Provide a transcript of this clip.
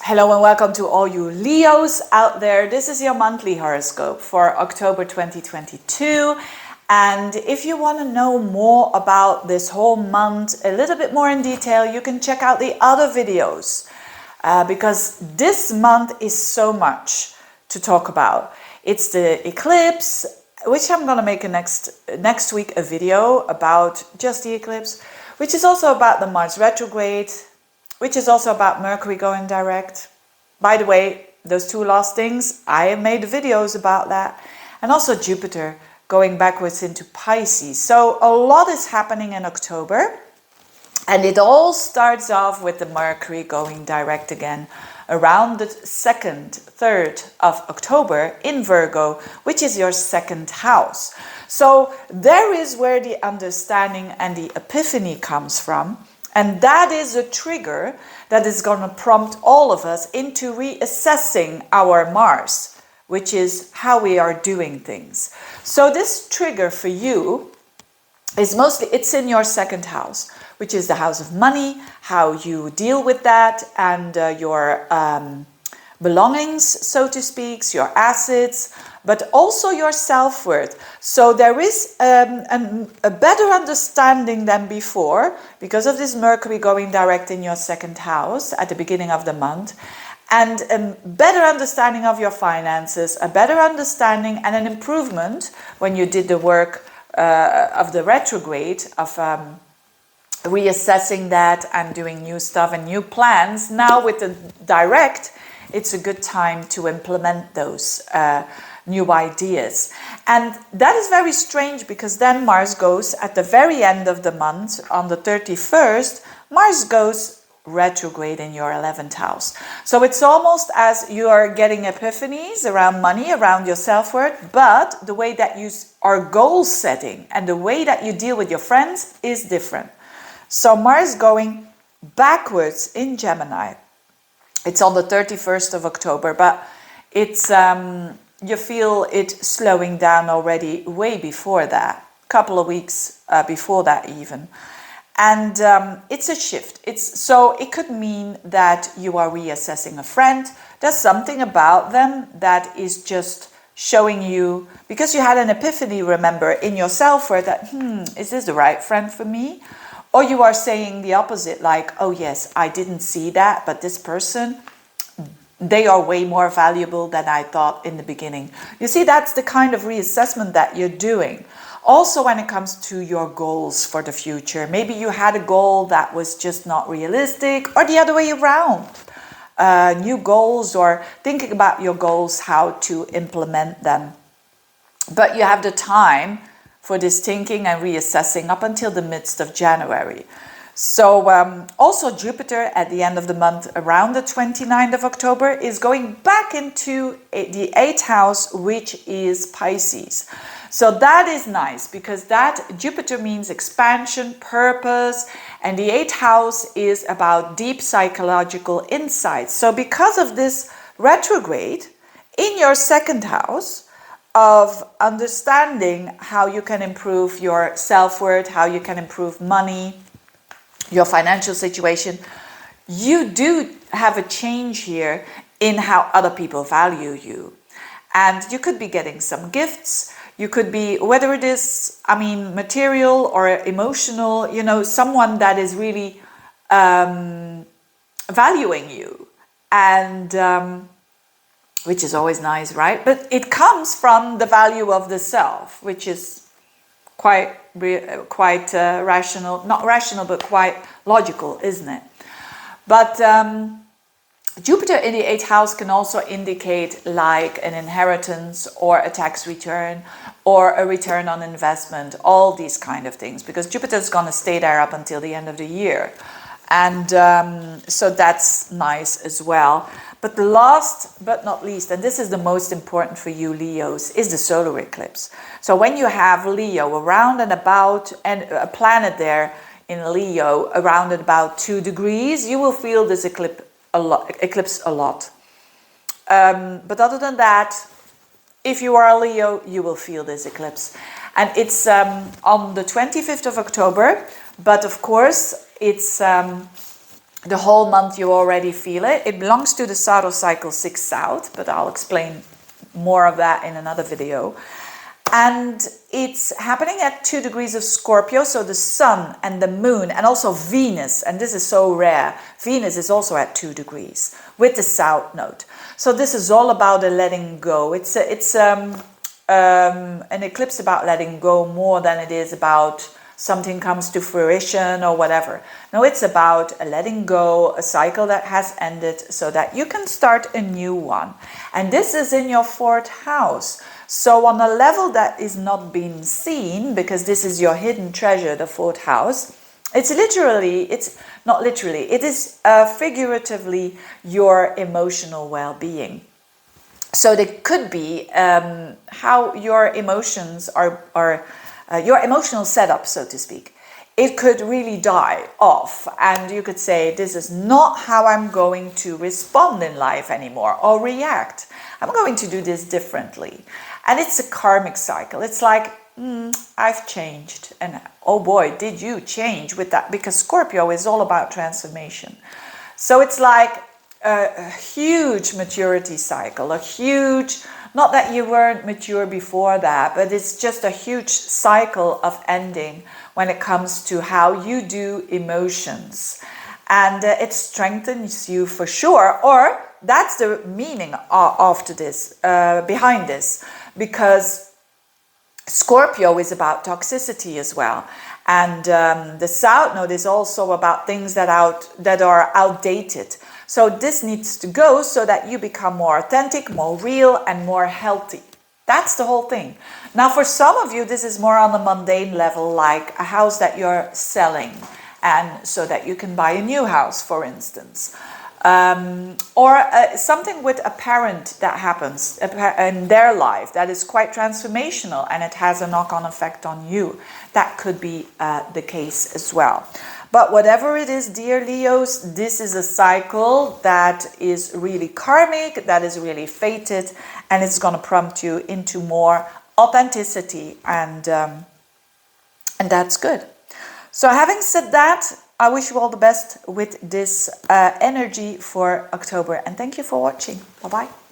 Hello and welcome to all you Leos out there. This is your monthly horoscope for October 2022. And if you want to know more about this whole month, a little bit more in detail, you can check out the other videos because this month is so much to talk about. It's the eclipse, which I'm going to make next week a video about just the eclipse, which is also about the Mars retrograde, which is also about Mercury going direct. By the way, those two last things, I have made videos about that. And also Jupiter going backwards into Pisces. So a lot is happening in October. And it all starts off with the Mercury going direct again around the 2nd, 3rd of October in Virgo, which is your second house. So there is where the understanding and the epiphany comes from. And that is a trigger that is going to prompt all of us into reassessing our Mars, which is how we are doing things. So this trigger for you is mostly, it's in your second house, which is the house of money, how you deal with that, and your belongings, so to speak, your assets, but also your self-worth. So there is a better understanding than before because of this Mercury going direct in your second house at the beginning of the month, and a better understanding of your finances, a better understanding and an improvement when you did the work of the retrograde, of reassessing that and doing new stuff and new plans. Now with the direct, it's a good time to implement those new ideas. And that is very strange because then Mars goes at the very end of the month, on the 31st, Mars goes retrograde in your 11th house. So it's almost as you are getting epiphanies around money, around your self-worth, but the way that you are goal setting and the way that you deal with your friends is different. So Mars going backwards in Gemini. It's on the 31st of October, but it's you feel it slowing down already way before that, a couple of weeks before that even. And it's a shift. So it could mean that you are reassessing a friend. There's something about them that is just showing you, because you had an epiphany, remember, in your self-worth that, is this the right friend for me? Or you are saying the opposite, like, oh yes, I didn't see that, but this person, they are way more valuable than I thought in the beginning. You see, that's the kind of reassessment that you're doing. Also, when it comes to your goals for the future, maybe you had a goal that was just not realistic, or the other way around. New goals, or thinking about your goals, how to implement them. But you have the time for this thinking and reassessing up until the midst of January. So also Jupiter at the end of the month, around the 29th of October, is going back into the 8th house, which is Pisces. So that is nice because that Jupiter means expansion, purpose, and the 8th house is about deep psychological insights. So because of this retrograde in your second house of understanding how you can improve your self-worth, how you can improve money, your financial situation, you do have a change here in how other people value you. And you could be getting some gifts. You could be, whether it is, material or emotional, someone that is really valuing you. And which is always nice, right? But it comes from the value of the self, which is quite rational, not rational, but quite logical, isn't it? But Jupiter in the 8th house can also indicate like an inheritance or a tax return or a return on investment, all these kind of things, because Jupiter is going to stay there up until the end of the year. And so that's nice as well. But the last but not least, and this is the most important for you Leos, is the solar eclipse. So when you have Leo around and about, and a planet there in Leo around and about 2 degrees, you will feel this eclipse a lot. But other than that, if you are a Leo, you will feel this eclipse. And it's on the 25th of October, but of course it's the whole month you already feel it. It belongs to the Saros cycle 6 South, but I'll explain more of that in another video. And it's happening at 2 degrees of Scorpio, so the sun and the moon and also Venus, and this is so rare, Venus is also at 2 degrees with the South node. So this is all about a letting go. It's an eclipse about letting go more than it is about something comes to fruition or whatever. No, it's about a letting go, a cycle that has ended so that you can start a new one. And this is in your 4th house. So on a level that is not being seen, because this is your hidden treasure, the 4th house, it's not literally, it is figuratively your emotional well-being. So there could be how your emotions are your emotional setup, so to speak. It could really die off, and you could say, this is not how I'm going to respond in life anymore or react. I'm going to do this differently. And it's a karmic cycle. It's like, I've changed. And oh boy, did you change with that? Because Scorpio is all about transformation. So it's like a huge maturity cycle, a huge, not that you weren't mature before that, but it's just a huge cycle of ending when it comes to how you do emotions. And it strengthens you for sure, or that's the meaning after this, behind this, because Scorpio is about toxicity as well. And the South Node is also about things that are outdated. So this needs to go so that you become more authentic, more real, and more healthy. That's the whole thing. Now, for some of you, this is more on a mundane level, like a house that you're selling, and so that you can buy a new house, for instance. Or something with a parent that happens in their life that is quite transformational, and it has a knock-on effect on you. That could be the case as well. But whatever it is, dear Leos, this is a cycle that is really karmic, that is really fated, and it's going to prompt you into more authenticity, and that's good. So having said that, I wish you all the best with this energy for October, and thank you for watching. Bye-bye.